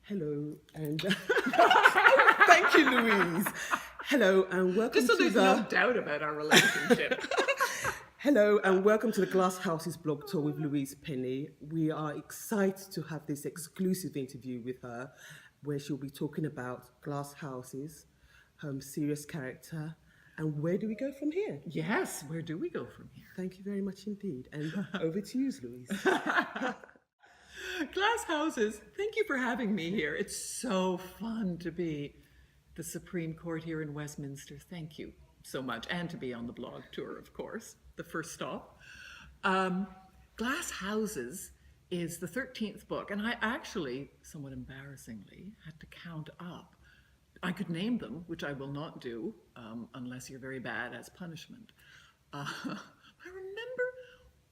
Hello and thank you, Louise. Hello and welcome Just so to there's no doubt about our relationship. Hello and welcome to the Glass Houses blog tour with Louise Penny. We are excited to have this exclusive interview with her, where she'll be talking about glass houses, her mysterious character, and where do we go from here? Yes, where do we go from here? Thank you very much indeed. And over to you, Louise. Glass Houses, thank you for having me here. It's so fun to be the Supreme Court here in Westminster. Thank you so much. And to be on the blog tour, of course, the first stop. Glass Houses is the 13th book, and I actually, somewhat embarrassingly, had to count up. I could name them, which I will not do, unless you're very bad as punishment. I remember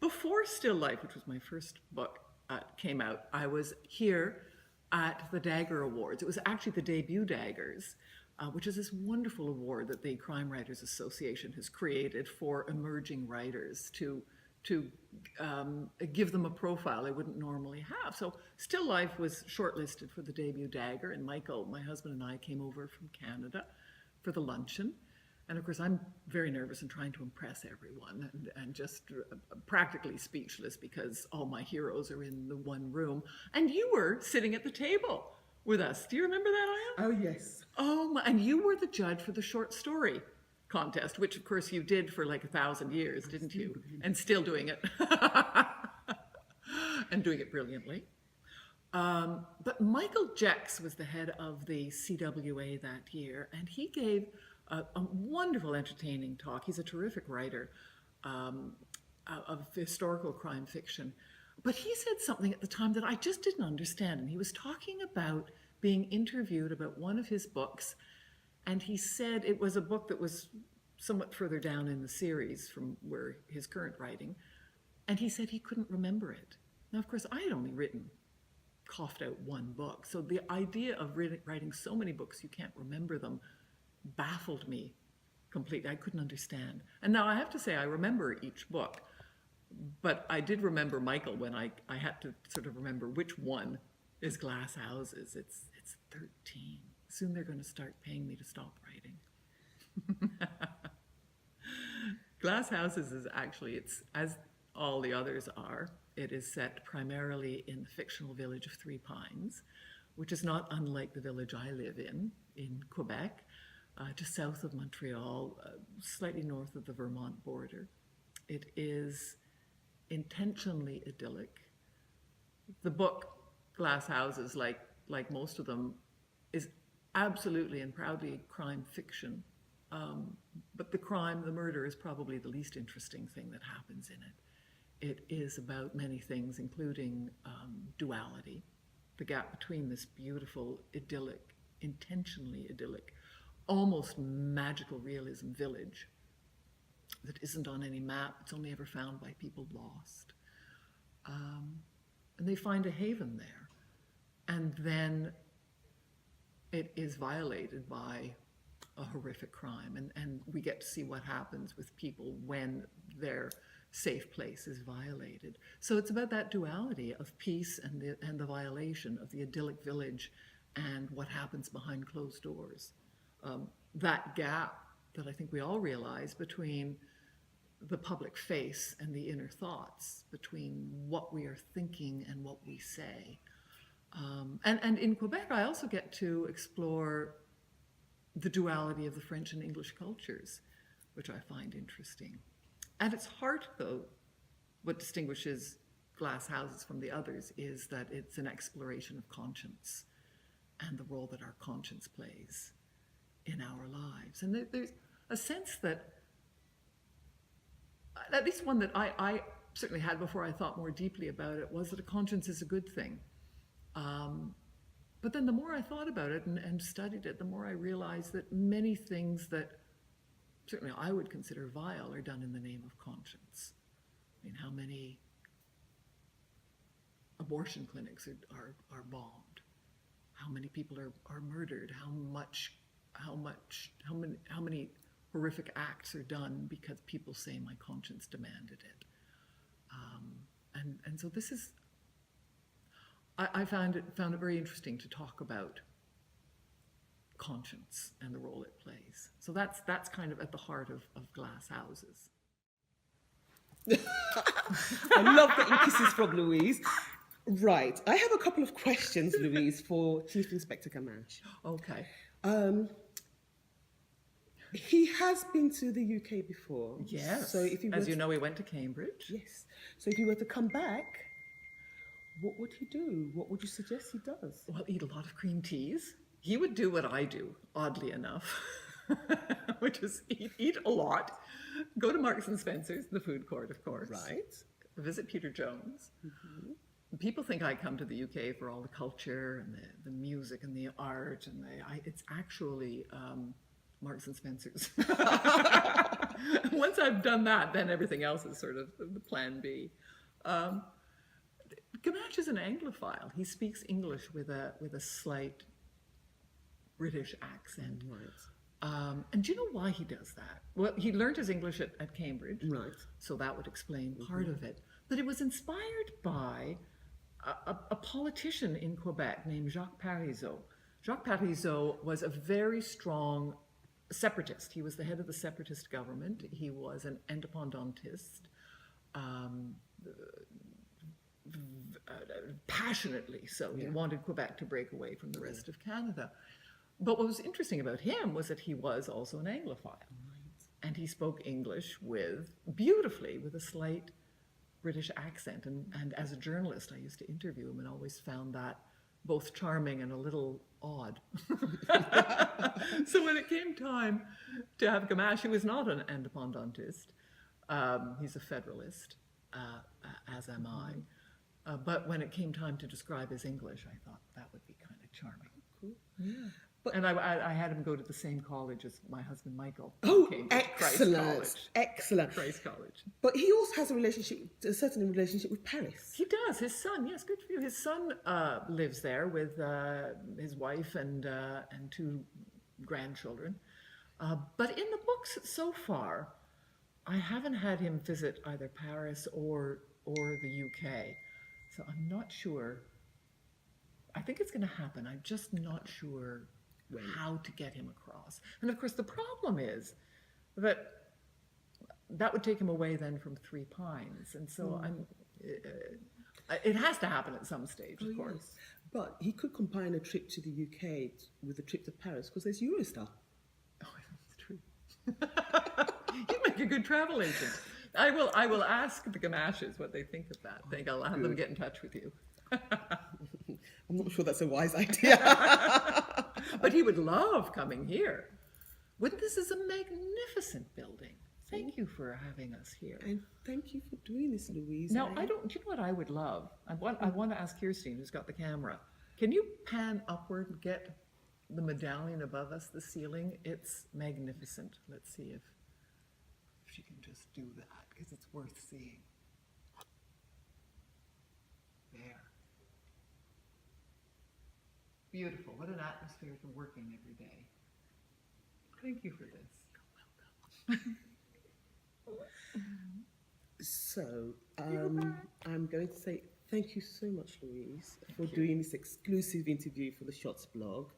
before Still Life, which was my first book, came out, I was here at the Dagger Awards. It was actually the debut Daggers, which is this wonderful award that the Crime Writers Association has created for emerging writers to give them a profile they wouldn't normally have. So Still Life was shortlisted for the debut Dagger, and Michael, my husband, and I came over from Canada for the luncheon. And of course, I'm very nervous and trying to impress everyone and just practically speechless because all my heroes are in the one room. And you were sitting at the table with us. Do you remember that, Ayo? Oh, yes. Oh, and you were the judge for the short story contest, which of course you did for like 1,000 years, didn't you? And still doing it. And doing it brilliantly. But Michael Jex was the head of the CWA that year, and he gave a wonderful, entertaining talk. He's a terrific writer of historical crime fiction. But he said something at the time that I just didn't understand. And he was talking about being interviewed about one of his books. And he said it was a book that was somewhat further down in the series from where his current writing. And he said he couldn't remember it. Now, of course, I had only coughed out one book. So the idea of writing so many books you can't remember them baffled me completely. I couldn't understand. And now I have to say I remember each book, but I did remember Michael when I had to sort of remember which one is Glass Houses. It's 13. Soon they're going to start paying me to stop writing. Glass Houses is actually, it's as all the others are, it is set primarily in the fictional village of Three Pines, which is not unlike the village I live in Quebec. Just south of Montreal, slightly north of the Vermont border. It is intentionally idyllic. The book, Glass Houses, like most of them, is absolutely and proudly crime fiction. But the murder is probably the least interesting thing that happens in it. It is about many things, including duality, the gap between this beautiful, idyllic, intentionally idyllic, almost magical realism village that isn't on any map. It's only ever found by people lost. And they find a haven there. And then it is violated by a horrific crime. And we get to see what happens with people when their safe place is violated. So it's about that duality of peace and the violation of the idyllic village and what happens behind closed doors. That gap that I think we all realize between the public face and the inner thoughts, between what we are thinking and what we say. And in Quebec, I also get to explore the duality of the French and English cultures, which I find interesting. At its heart, though, what distinguishes Glass Houses from the others is that it's an exploration of conscience and the role that our conscience plays in our lives. And there's a sense that, at least one that I certainly had before I thought more deeply about it, was that a conscience is a good thing. But then the more I thought about it and studied it, the more I realized that many things that certainly I would consider vile are done in the name of conscience. I mean, how many abortion clinics are bombed? How many people are murdered? How many horrific acts are done because people say my conscience demanded it? And so this is, I found it very interesting to talk about conscience and the role it plays. So that's kind of at the heart of Glass Houses. I love getting kisses from Louise. Right, I have a couple of questions, Louise, for Chief Inspector Gamache. Okay. He has been to the UK before. Yes. So if he As you know, he went to Cambridge. Yes. So if he were to come back, what would he do? What would you suggest he does? Well, eat a lot of cream teas. He would do what I do, oddly enough, which is eat a lot. Go to Marks and Spencer's, the food court, of course. Right. Visit Peter Jones. Mm-hmm. People think I come to the UK for all the culture and the music and the art, and it's actually Marks and Spencer's. Once I've done that, then everything else is sort of the plan B. Gamache is an Anglophile. He speaks English with a slight British accent. Right. And do you know why he does that? Well, he learned his English at Cambridge, Right. so that would explain part of it. But it was inspired by a politician in Quebec named Jacques Parizeau. Jacques Parizeau was a very strong separatist. He was the head of the separatist government. He was an independentist, passionately so. He wanted Quebec to break away from the rest of Canada. But what was interesting about him was that he was also an Anglophile. Right. And he spoke English beautifully, with a slight British accent. And as a journalist, I used to interview him and always found that both charming and a little odd. So when it came time to have Gamache, who was not an independentist, he's a federalist, as am I. But when it came time to describe his English, I thought that would be kind of charming. Cool. Yeah. And I had him go to the same college as my husband Michael. Oh, Excellent. Excellent. Christ College. But he also has a certain relationship with Paris. He does. His son, yes, good for you. His son lives there with his wife and 2 grandchildren. But in the books so far, I haven't had him visit either Paris or the UK. So I'm not sure. I think it's going to happen. I'm just not sure how to get him across. And of course, the problem is that would take him away then from Three Pines. And so it has to happen at some stage, of course. Yes. But he could combine a trip to the UK with a trip to Paris, because there's Eurostar. Oh, that's true. You make a good travel agent. I will ask the Gamaches what they think of that. I think I'll have them get in touch with you. I'm not sure that's a wise idea. But he would love coming here. This is a magnificent building. Thank you for having us here. And thank you for doing this, Louise. Now, do you know what I would love? I want to ask Kirstine, who's got the camera. Can you pan upward and get the medallion above us, the ceiling? It's magnificent. Let's see if she can just do that, because it's worth seeing. There. Beautiful. What an atmosphere for working every day. Thank you for this. You're welcome. So, I'm going to say thank you so much, Louise, for doing this exclusive interview for the Shots blog.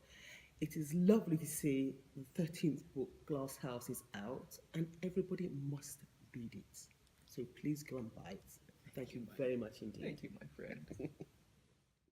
It is lovely to see the 13th book, Glass House, is out, and everybody must read it. So please go and buy it. Thank you very much indeed. Thank you, my friend.